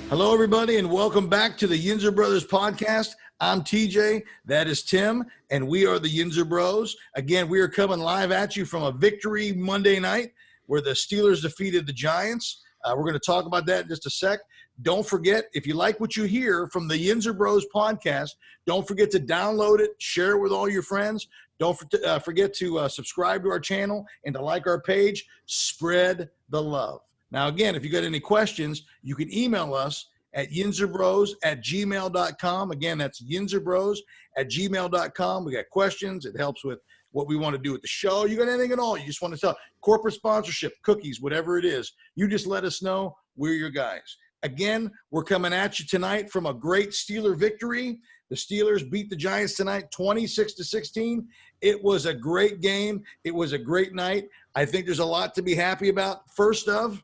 Hello, everybody, and welcome back to the Yinzer Brothers podcast. I'm TJ, that is Tim, and we are the Yinzer Bros. Again, we are coming live at you from a victory Monday night where the Steelers defeated the Giants. We're going to talk about that in just a sec. Don't forget, if you like what you hear from the Yinzer Bros podcast, don't forget to download it, share it with all your friends. Don't forget to subscribe to our channel and to like our page. Spread the love. Now, again, if you got any questions, you can email us at yinzerbros@gmail.com. Again, that's yinzerbros@gmail.com. We got questions. It helps with what we want to do with the show. You got anything at all? You just want to tell corporate sponsorship, cookies, whatever it is. You just let us know. We're your guys. Again, we're coming at you tonight from a great Steeler victory. The Steelers beat the Giants tonight 26-16. It was a great game. It was a great night. I think there's a lot to be happy about. First of,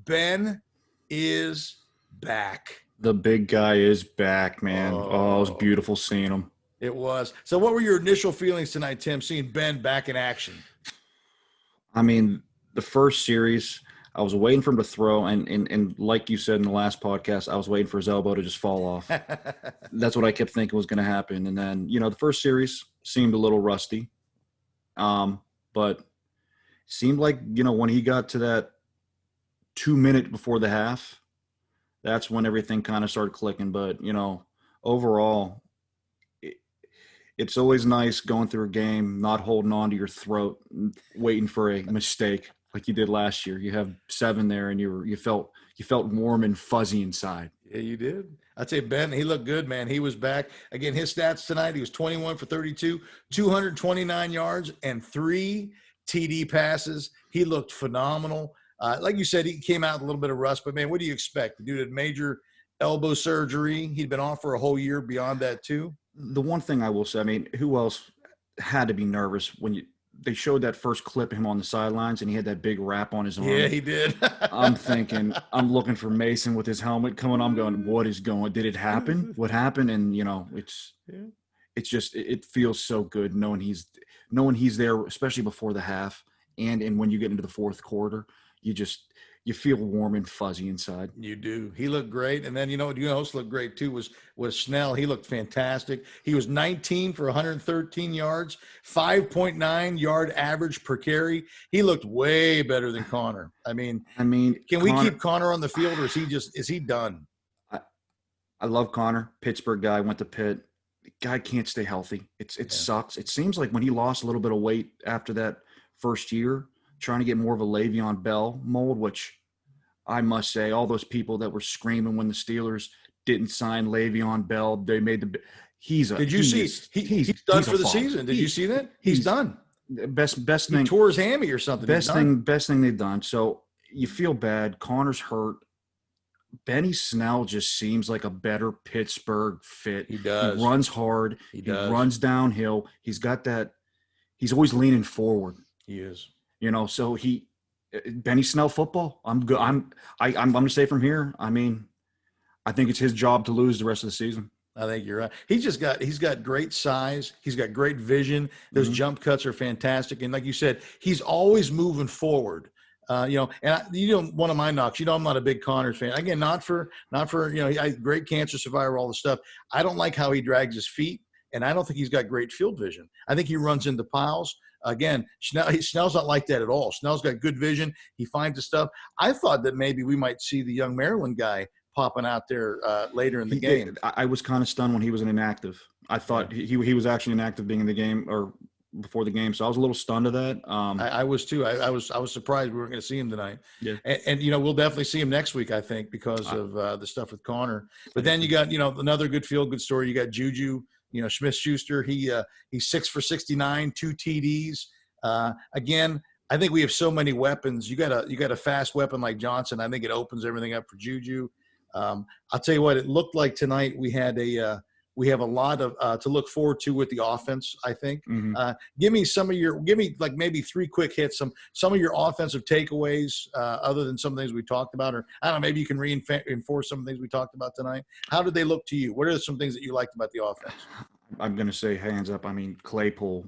Ben is back. The big guy is back, man. Oh, it was beautiful seeing him. It was. So what were your initial feelings tonight, Tim, seeing Ben back in action? I mean, the first series, I was waiting for him to throw, and like you said in the last podcast, I was waiting for his elbow to just fall off. That's what I kept thinking was going to happen. And then, the first series seemed a little rusty. But seemed like, when he got to that 2 minutes before the half, that's when everything kind of started clicking. But, overall, it's always nice going through a game, not holding on to your throat, waiting for a mistake like you did last year. You have 7 there, and you felt warm and fuzzy inside. Yeah, you did. I'd say Ben, he looked good, man. He was back. Again, his stats tonight, he was 21 for 32, 229 yards, and 3 TD passes. He looked phenomenal. Like you said, he came out with a little bit of rust, but, man, what do you expect? The dude had major elbow surgery. He'd been off for a whole year beyond that, too. The one thing I will say, I mean, who else had to be nervous when they showed that first clip of him on the sidelines and he had that big wrap on his arm? Yeah, he did. I'm looking for Mason with his helmet coming. I'm going, what is going? Did it happen? What happened? And, it's just, it feels so good knowing he's there, especially before the half. And when you get into the fourth quarter, you feel warm and fuzzy inside. You do. He looked great. And then, what else looked great too was Snell. He looked fantastic. He was 19 for 113 yards, 5.9 yard average per carry. He looked way better than Connor. I mean, can we keep Connor on the field, or is he done? I love Connor. Pittsburgh guy, went to Pitt. The guy can't stay healthy. It sucks. It seems like when he lost a little bit of weight after that first year, trying to get more of a Le'Veon Bell mold, which I must say, all those people that were screaming when the Steelers didn't sign Le'Veon Bell, they made the – he's done for the season. Did you see that? He's done. Best thing. He tore his hammy or something. Best thing they've done. So you feel bad. Connor's hurt. Benny Snell just seems like a better Pittsburgh fit. He does. He runs hard. He runs downhill. He's got that – he's always leaning forward. He is. So Benny Snell football. I'm good. I'm going to say from here. I mean, I think it's his job to lose the rest of the season. I think you're right. He's got great size. He's got great vision. Those jump cuts are fantastic. And like you said, he's always moving forward. One of my knocks, I'm not a big Connors fan. Again, not for great cancer survivor, all the stuff. I don't like how he drags his feet, and I don't think he's got great field vision. I think he runs into piles. Again, Snell's not like that at all. Snell's got good vision. He finds the stuff. I thought that maybe we might see the young Maryland guy popping out there later in the game. I was kind of stunned when he was inactive. I thought he was actually inactive being in the game or before the game, so I was a little stunned of that. I was too. I was surprised we weren't going to see him tonight. Yeah, and we'll definitely see him next week, I think, because of the stuff with Connor. But then you got another good feel-good story. You got JUJU. SMITH-SCHUSTER, he's 6 for 69, 2 TDs. Again, I think we have so many weapons. You got a fast weapon like Johnson. I think it opens everything up for JUJU. I'll tell you what, it looked like tonight we had we have a lot of to look forward to with the offense, I think. Mm-hmm. Give me like maybe 3 quick hits, some of your offensive takeaways, other than some things we talked about, or I don't know, maybe you can reinforce some things we talked about tonight. How did they look to you? What are some things that you liked about the offense? I'm going to say hands up. I mean, Claypool.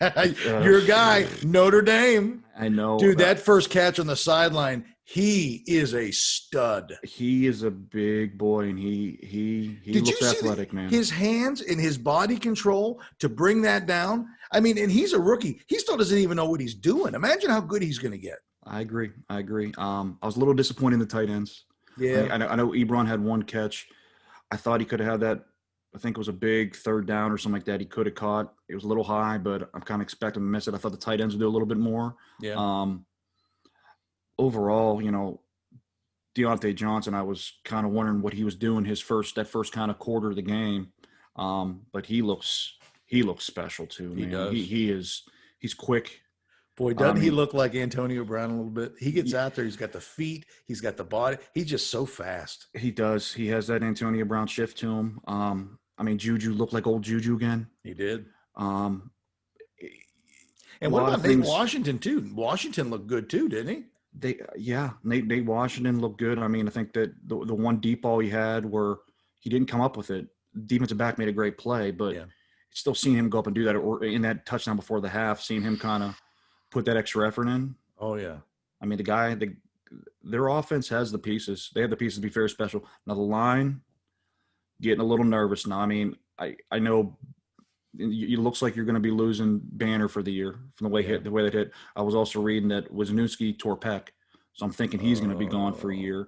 Your guy, Notre Dame. I know. Dude, that first catch on the sideline, he is a stud. He is a big boy, and he looks athletic, man. His hands and his body control to bring that down. I mean, and he's a rookie. He still doesn't even know what he's doing. Imagine how good he's going to get. I agree. I was a little disappointed in the tight ends. Yeah. I know Ebron had 1 catch. I thought he could have had that. I think it was a big 3rd down or something like that. He could have caught. It was a little high, but I'm kind of expecting to miss it. I thought the tight ends would do a little bit more. Yeah. Overall, Deontay Johnson, I was kind of wondering what he was doing that first kind of quarter of the game. But he looks special too, man. He does. He's quick. Boy, doesn't he look like Antonio Brown a little bit? He gets out there. He's got the feet. He's got the body. He's just so fast. He does. He has that Antonio Brown shift to him. I mean, JUJU looked like old JUJU again. He did. And what about Nate Washington too? Washington looked good too, didn't he? Nate Washington looked good. I mean, I think that the one deep ball he had where he didn't come up with it, defensive back made a great play, but still seeing him go up and do that, or in that touchdown before the half, seeing him kind of put that extra effort in. Oh yeah. I mean, their offense has the pieces. They have the pieces to be very special. Now the line getting a little nervous now. I mean, I know it looks like you're going to be losing Banner for the year from the way that hit. I was also reading that Wisniewski tore pec, so I'm thinking he's going to be gone for a year.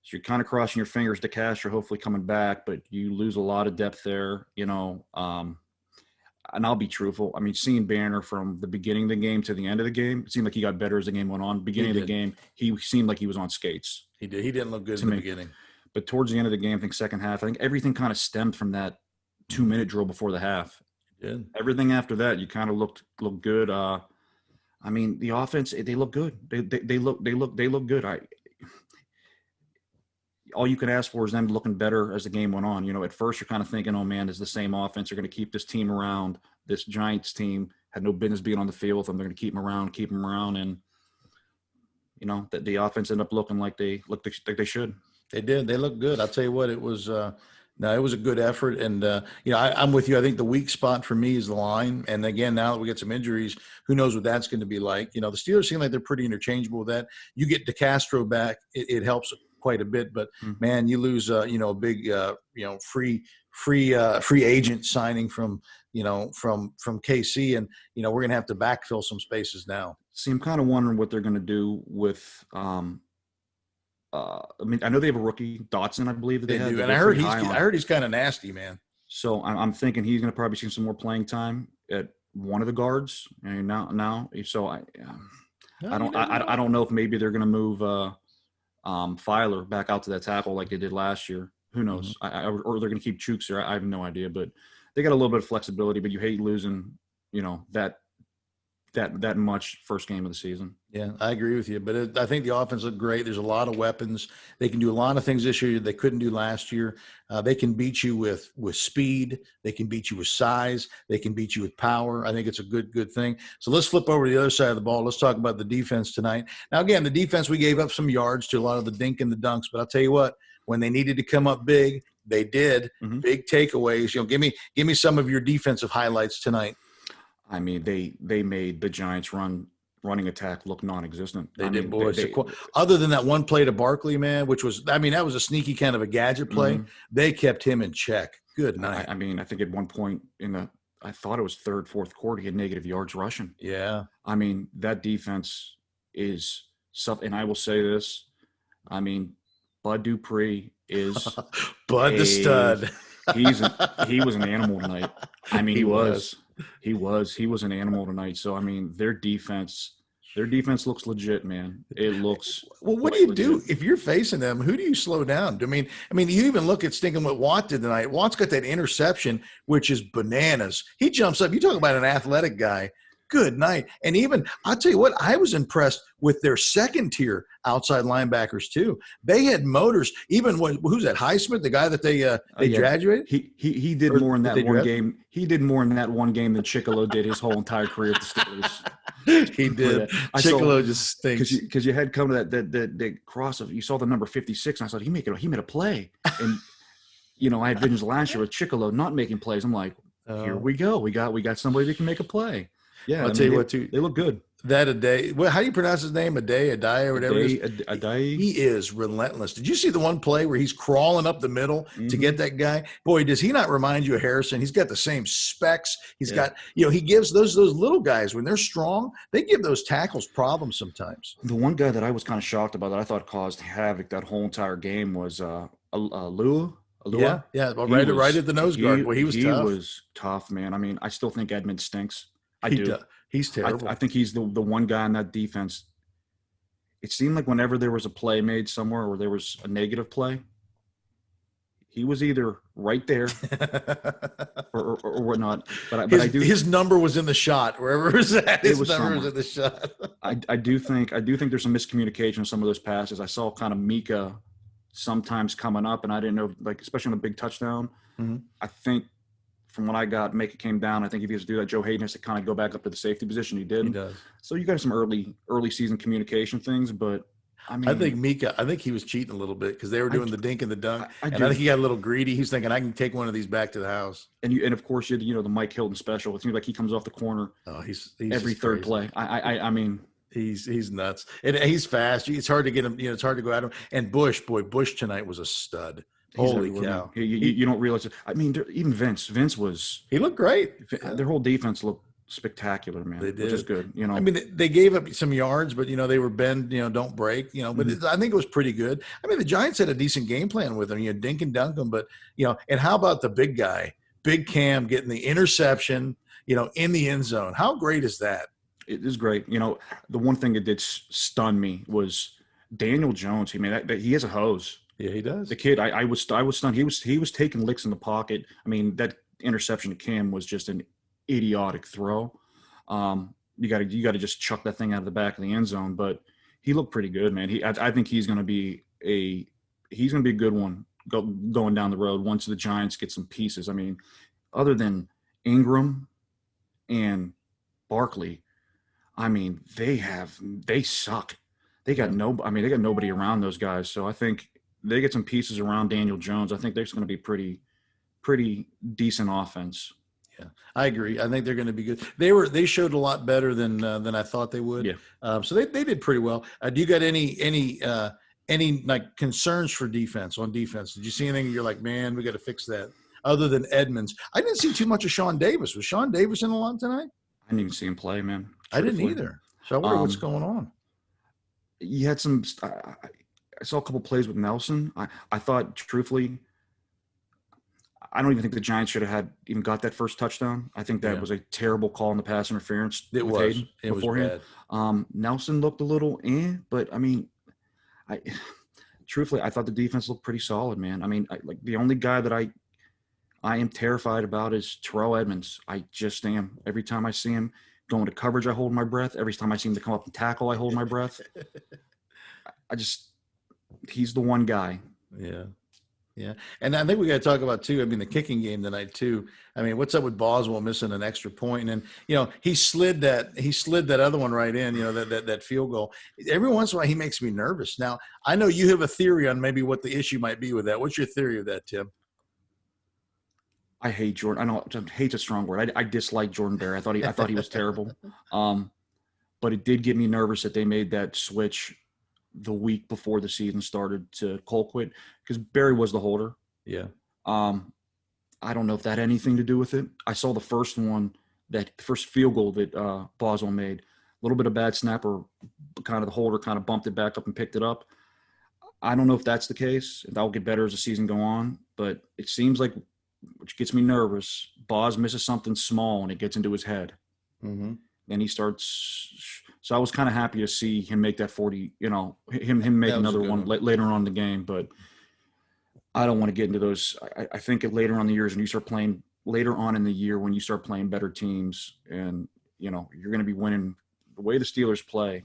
So you're kind of crossing your fingers to Castro hopefully coming back, but you lose a lot of depth there, and I'll be truthful. I mean, seeing Banner from the beginning of the game to the end of the game, it seemed like he got better as the game went on. Beginning of the game, he seemed like he was on skates. He did. He didn't look good in the beginning. But towards the end of the game, I think second half, I think everything kind of stemmed from that 2-minute drill before the half. Yeah. Everything after that, you kind of looked good. I mean, the offense, they look good. They look good. All you can ask for is them looking better as the game went on. At first you're kind of thinking, oh man, is the same offense. They're going to keep this team around. This Giants team had no business being on the field with them. They're going to keep them around. And, that the offense ended up looking like they should. They did. They looked good. I'll tell you what, it was, it was a good effort. And, I'm with you. I think the weak spot for me is the line. And again, now that we get some injuries, who knows what that's going to be like. The Steelers seem like they're pretty interchangeable with that. You get DeCastro back, it helps quite a bit, but man, you lose, a big, free agent signing from KC, and we're going to have to backfill some spaces now. See, I'm kind of wondering what they're going to do with. I mean, I know they have a rookie, Dotson, I believe that they do, and I heard he's kind of nasty, man. So I'm thinking he's going to probably see some more playing time at one of the guards. Now, so I don't know if maybe they're going to move. Filer back out to that tackle like they did last year. Who knows? Or they're going to keep Chooks there. I have no idea, but they got a little bit of flexibility, but you hate losing, that much first game of the season. Yeah, I agree with you, but I think the offense looked great. There's a lot of weapons. They can do a lot of things this year they couldn't do last year. They can beat you with speed. They can beat you with size. They can beat you with power. I think it's a good thing. So let's flip over to the other side of the ball. Let's talk about the defense tonight. Now, again, the defense, we gave up some yards to a lot of the dink and the dunks, but I'll tell you what, when they needed to come up big, they did. Big takeaways. Give me some of your defensive highlights tonight. I mean, they made the Giants running attack look non-existent. They did, boys. Other than that one play to Barkley, man, which was, that was a sneaky kind of a gadget play. They kept him in check. Good night. I mean, I think at one point I thought it was third, fourth quarter, he had negative yards rushing. Yeah. I mean, that defense is something, and I will say this. I mean, Bud Dupree is Bud the stud. He was an animal tonight. I mean, he was an animal tonight. So I mean, their defense looks legit, man. It looks well. What do you do if you're facing them? Who do you slow down? I mean, you even look at stinking what Watt did tonight. Watt's got that interception, which is bananas. He jumps up. You talk about an athletic guy. Good night. And even I'll tell you what, I was impressed with their second tier. outside linebackers too. They had motors. Even who's that? Highsmith, the guy that they graduated. He did Or more in that they one draft? game. He did more in that one game than Chicolo did his whole entire career at the Steelers. He did. I saw Chicolo just stinks. because you had come to that cross of, you saw the number 56, and I thought he made a play. And I had visions last year with Chicolo not making plays. I'm like, here we go. We got somebody that can make a play. Yeah, I'll tell you what, too. They look good. That Adae. Well, how do you pronounce his name? Adae or whatever it is. Adae. He is relentless. Did you see the one play where he's crawling up the middle to get that guy? Boy, does he not remind you of Harrison? He's got the same specs. He's got, he gives those little guys, when they're strong, they give those tackles problems sometimes. The one guy that I was kind of shocked about that I thought caused havoc that whole entire game was Alua. Yeah. Well, right at the nose guard. Well, he was tough. He was tough, man. I mean, I still think Edmonds stinks. I do. He's terrible. I think he's the one guy in that defense. It seemed like whenever there was a play made somewhere or there was a negative play, he was either right there or whatnot. But his number was in the shot wherever it was at. His number was in the shot. I do think there's some miscommunication in some of those passes. I saw kind of Mika sometimes coming up, and I didn't know, like, especially on a big touchdown. Mm-hmm. I think from what I got, Mika came down. I think if he has to do that, Joe Hayden has to kind of go back up to the safety position. He did. He does. So you got some early season communication things, but I mean, I think he was cheating a little bit because they were doing the dink and the dunk. I think he got a little greedy. He's thinking, I can take one of these back to the house. And of course you had, the Mike Hilton special. It seems like he comes off the corner. Oh, he's every third play. I mean, he's nuts, and he's fast. It's hard to get him. It's hard to go at him. And Bush tonight was a stud. Holy cow! You don't realize it. I mean, even Vince he looked great. Their whole defense looked spectacular, man. They did. Which is good. I mean, they gave up some yards, but they were bend, don't break, but I think it was pretty good. I mean, the Giants had a decent game plan with them, dink and dunk them, but and how about the big guy, Big Cam, getting the interception, in the end zone? How great is that? It is great. The one thing that did stun me was Daniel Jones. He he has a hose. Yeah, he does. The kid, I was stunned. He was taking licks in the pocket. I mean, that interception to Cam was just an idiotic throw. You got to just chuck that thing out of the back of the end zone. But he looked pretty good, man. I think he's going to be a good one going down the road once the Giants get some pieces. I mean, other than Ingram and Barkley, I mean, they suck. They got nobody around those guys. So I think they get some pieces around Daniel Jones. I think there's going to be pretty decent offense. Yeah, I agree. I think they're going to be good. They showed a lot better than I thought they would. Yeah. So they did pretty well. Do you got any like concerns for defense on defense? Did you see anything you're like, man, we got to fix that? Other than Edmonds, I didn't see too much of Sean Davis. Was Sean Davis in a lot tonight? I didn't even see him play, man. I didn't either. So I wonder what's going on. You had some. I saw a couple plays with Nelson. I thought, truthfully, I don't even think the Giants should have even got that first touchdown. I think that was a terrible call in the pass interference. It was. It was bad. Nelson looked a little but I mean, truthfully, I thought the defense looked pretty solid, man. I mean, like the only guy that I am terrified about is Terrell Edmonds. I just am. Every time I see him going to coverage, I hold my breath. Every time I see him to come up and tackle, I hold my breath. He's the one guy. Yeah. And I think we got to talk about too, I mean, the kicking game tonight too. I mean, what's up with Boswell missing an extra point? And he slid that other one right in, that field goal. Every once in a while he makes me nervous. Now, I know you have a theory on maybe what the issue might be with that. What's your theory of that, Tim? I hate Jordan. I know hate's a strong word. I dislike Jordan Berry. I thought he was terrible. But it did get me nervous that they made that switch the week before the season started to Colquitt, because Berry was the holder. Yeah. I don't know if that had anything to do with it. I saw the first field goal that Boswell made. A little bit of bad snap, or kind of the holder kind of bumped it back up and picked it up. I don't know if that's the case. That'll get better as the season go on. But it seems like, which gets me nervous, Boz misses something small and it gets into his head. Mm-hmm. And he starts – so I was kind of happy to see him make that 40 – him make another one later on in the game. But I don't want to get into those. I think later on in the years when you start playing – later on in the year when you start playing better teams and, you're going to be winning the way the Steelers play,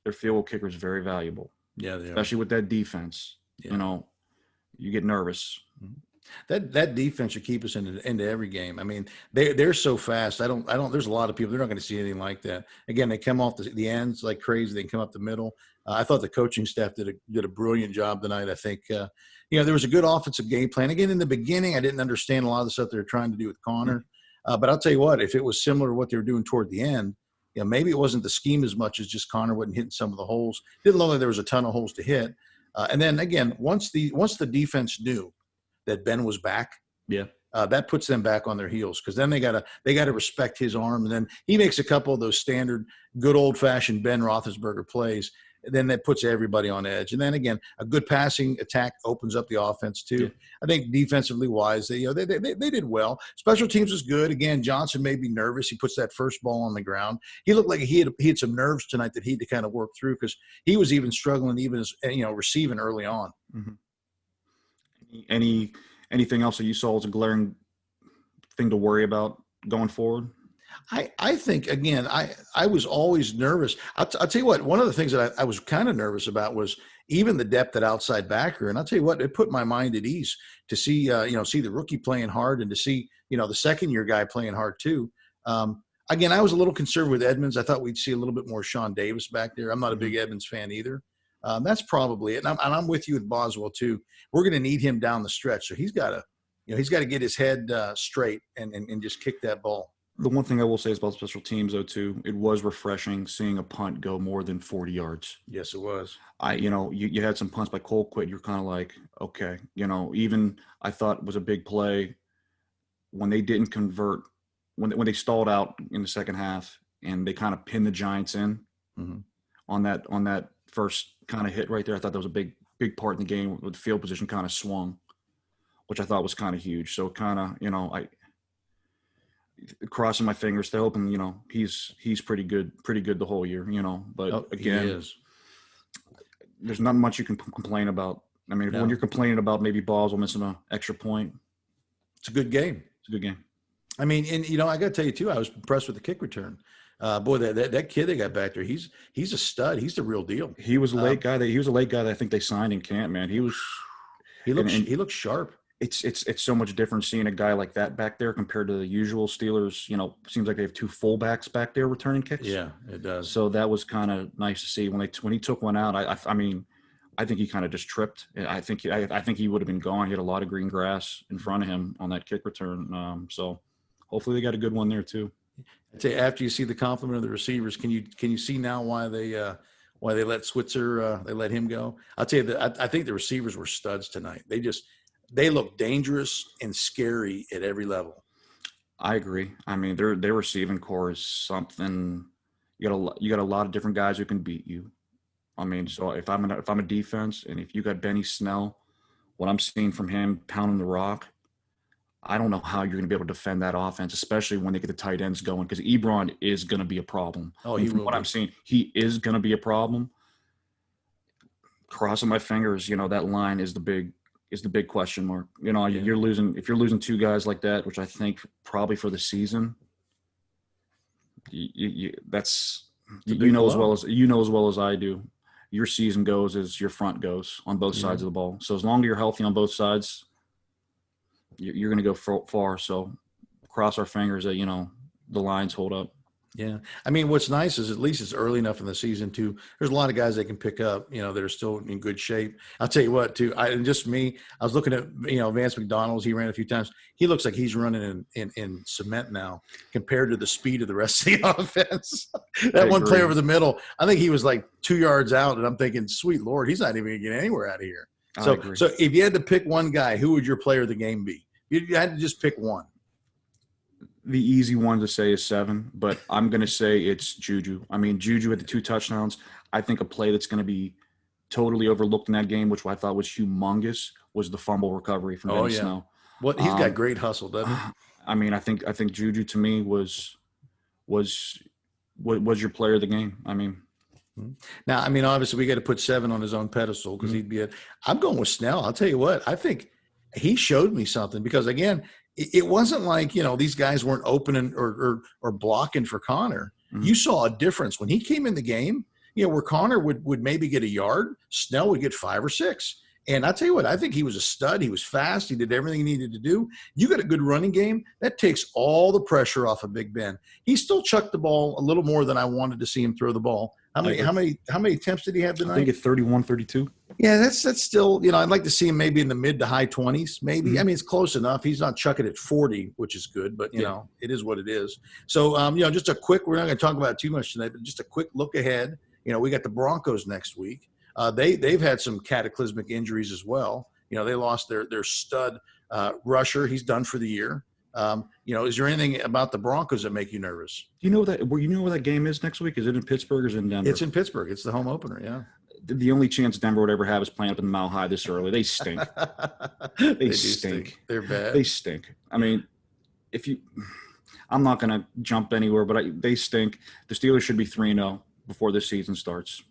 their field goal kicker is very valuable. Yeah, they especially with that defense. Yeah. You know, you get nervous. That defense should keep us into every game. I mean, they're so fast. I don't. There's a lot of people. They're not going to see anything like that. Again, they come off the ends like crazy. They come up the middle. I thought the coaching staff did a brilliant job tonight. I think there was a good offensive game plan. Again, in the beginning, I didn't understand a lot of the stuff they were trying to do with Connor. But I'll tell you what, if it was similar to what they were doing toward the end, maybe it wasn't the scheme as much as just Connor wasn't hitting some of the holes. Didn't look like there was a ton of holes to hit. And then again, once the defense knew that Ben was back, that puts them back on their heels, because then they gotta respect his arm, and then he makes a couple of those standard good old fashioned Ben Roethlisberger plays. Then that puts everybody on edge. And then again, a good passing attack opens up the offense too. Yeah. I think defensively wise, they did well. Special teams was good. Again, Johnson may be nervous. He puts that first ball on the ground. He looked like he had some nerves tonight that he had to kind of work through, because he was even struggling, even as receiving early on. Mm-hmm. Anything else that you saw as a glaring thing to worry about going forward? I think, again, I was always nervous. I'll tell you what, one of the things that I was kind of nervous about was even the depth at outside backer. And I'll tell you what, it put my mind at ease to see the rookie playing hard, and to see, the second-year guy playing hard too. Again, I was a little concerned with Edmonds. I thought we'd see a little bit more Sean Davis back there. I'm not a big Edmonds fan either. That's probably it. And I'm with you with Boswell too. We're going to need him down the stretch. So he's got to get his head straight and just kick that ball. The one thing I will say is about special teams, though, too, it was refreshing seeing a punt go more than 40 yards. Yes, it was. You had some punts by Colquitt. You're kind of like, okay, even I thought it was a big play when they didn't convert, when they stalled out in the second half and they kind of pinned the Giants in on that first kind of hit right there. I thought that was a big part in the game where the field position kind of swung, which I thought was kind of huge. So kind of, crossing my fingers, still hoping, he's pretty good the whole year, but again, there's not much you can complain about. I mean, when you're complaining about maybe Boswell missing an extra point, it's a good game. It's a good game. I mean, and I got to tell you too, I was impressed with the kick return. Boy, that kid they got back there, he's a stud. He's the real deal. He was a late guy. He was a late guy that I think they signed in camp. Man, he looks sharp. It's so much different seeing a guy like that back there compared to the usual Steelers. Seems like they have two fullbacks back there returning kicks. Yeah, it does. So that was kind of nice to see when he took one out. I mean, I think he kind of just tripped. I think he would have been gone. He had a lot of green grass in front of him on that kick return. So hopefully they got a good one there too. I'd say after you see the compliment of the receivers, can you see now why they let Switzer they let him go? I'll tell you that I think the receivers were studs tonight. They look dangerous and scary at every level. I agree. I mean, their receiving core is something. You got a lot of different guys who can beat you. I mean, so if I'm a defense, and if you got Benny Snell, what I'm seeing from him pounding the rock, I don't know how you're going to be able to defend that offense, especially when they get the tight ends going, because Ebron is going to be a problem. Oh, from what I'm seeing, he is going to be a problem. Crossing my fingers, that line is the big question mark. You're losing, if you're losing two guys like that, which I think probably for the season, as well as I do. Your season goes as your front goes on both sides of the ball. So as long as you're healthy on both sides, you're going to go far. So cross our fingers that the lines hold up. Yeah. I mean, what's nice is at least it's early enough in the season too. There's a lot of guys they can pick up, that are still in good shape. I'll tell you what too. I was looking at, Vance McDonald's, he ran a few times. He looks like he's running in cement now compared to the speed of the rest of the offense. That one play over the middle, I think he was like 2 yards out, and I'm thinking, sweet Lord, he's not even gonna get anywhere out of here. So if you had to pick one guy, who would your player of the game be? You had to just pick one. The easy one to say is 7, but I'm going to say it's JUJU. I mean, JUJU had the 2 touchdowns. I think a play that's going to be totally overlooked in that game, which I thought was humongous, was the fumble recovery from Benny Snell. Well, he's got great hustle, doesn't he? I mean, I think JUJU to me was your player of the game. I mean. Now, I mean, obviously we got to put 7 on his own pedestal because he'd be I'm going with Snell. I'll tell you what, I think he showed me something, because again, it wasn't like, these guys weren't opening or blocking for Connor. Mm-hmm. You saw a difference when he came in the game. where Connor would maybe get a yard, Snell would get 5 or 6. And I tell you what, I think he was a stud. He was fast. He did everything he needed to do. You got a good running game. That takes all the pressure off of Big Ben. He still chucked the ball a little more than I wanted to see him throw the ball. How many attempts did he have tonight? I think it's 31, 32. Yeah, that's still, I'd like to see him maybe in the mid to high 20s, maybe. Mm-hmm. I mean, it's close enough. He's not chucking at 40, which is good, but, it is what it is. So, just a quick, we're not going to talk about it too much tonight, but just a quick look ahead. We got the Broncos next week. They've had some cataclysmic injuries as well. They lost their stud rusher. He's done for the year. Is there anything about the Broncos that make you nervous? You know where that game is next week? Is it in Pittsburgh or is it in Denver? It's in Pittsburgh. It's the home opener. Yeah. The only chance Denver would ever have is playing up in the Mile High this early. They stink. They stink. They're bad. They stink. I mean, I'm not going to jump anywhere, but they stink. The Steelers should be 3-0 before this season starts.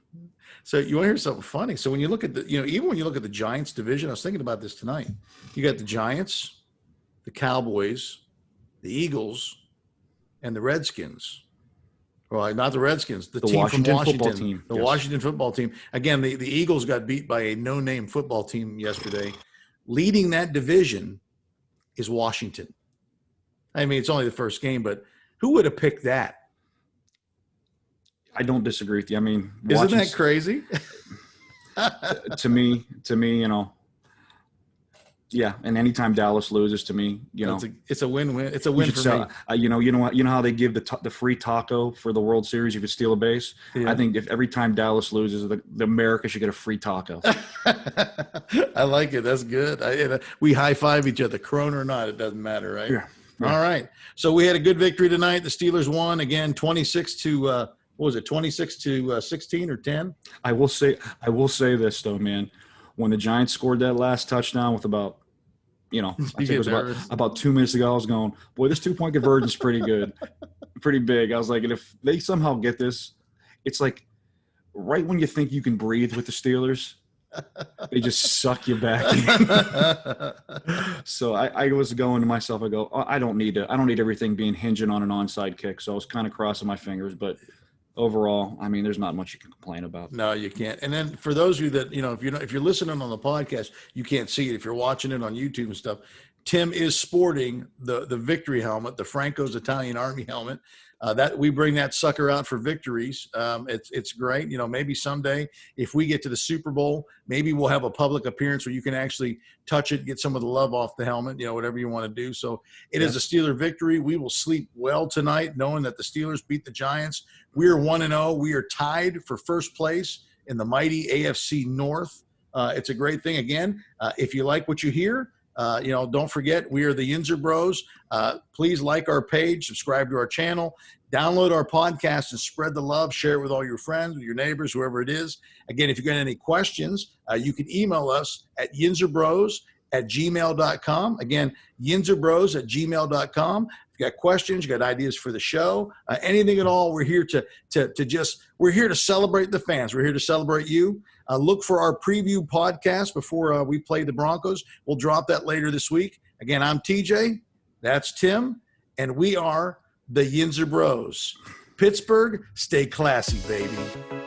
So you want to hear something funny? So when you look at even when you look at the Giants division, I was thinking about this tonight. You got the Giants, the Cowboys, the Eagles, and the Redskins. Well, not the Redskins, the team Washington from Washington, football team. the Yes. Washington football team. Again, the Eagles got beat by a no-name football team yesterday. Leading that division is Washington. I mean, it's only the first game, but who would have picked that? I don't disagree with you. I mean, Isn't that crazy? to me, yeah. And anytime Dallas loses, to me, it's a win-win. It's a win for me. You know how they give the free taco for the World Series if you steal a base. Yeah. I think if every time Dallas loses, the America should get a free taco. I like it. That's good. We high five each other, Corona or not. It doesn't matter, right? Yeah. All right. So we had a good victory tonight. The Steelers won again, 26 to 16 or 10? I will say this though, man. When the Giants scored that last touchdown with about 2 minutes ago, I was going, boy, this 2-point conversion is pretty good, pretty big. I was like, and if they somehow get this, it's like right when you think you can breathe with the Steelers, they just suck you back in. So I was going to myself, I go, I don't need everything being hinging on an onside kick. So I was kind of crossing my fingers, but overall, I mean, there's not much you can complain about. No, you can't. And then for those of you that, if you're listening on the podcast, you can't see it. If you're watching it on YouTube and stuff, Tim is sporting the victory helmet, the Franco's Italian Army helmet. That we bring that sucker out for victories. It's great. Maybe someday if we get to the Super Bowl, maybe we'll have a public appearance where you can actually touch it, get some of the love off the helmet, whatever you want to do. So it is a Steeler victory. We will sleep well tonight knowing that the Steelers beat the Giants. We are 1-0. We are tied for first place in the mighty AFC North. It's a great thing. Again, if you like what you hear, don't forget, we are the Yinzer Bros. Please like our page, subscribe to our channel, download our podcast, and spread the love. Share it with all your friends, with your neighbors, whoever it is. Again, if you've got any questions, you can email us at yinzerbros@gmail.com. Again, yinzerbros@gmail.com. If you got questions, you got ideas for the show, anything at all, we're here we're here to celebrate the fans. We're here to celebrate you. Look for our preview podcast before we play the Broncos. We'll drop that later this week. Again, I'm TJ. That's Tim. And we are the Yinzer Bros. Pittsburgh, stay classy, baby.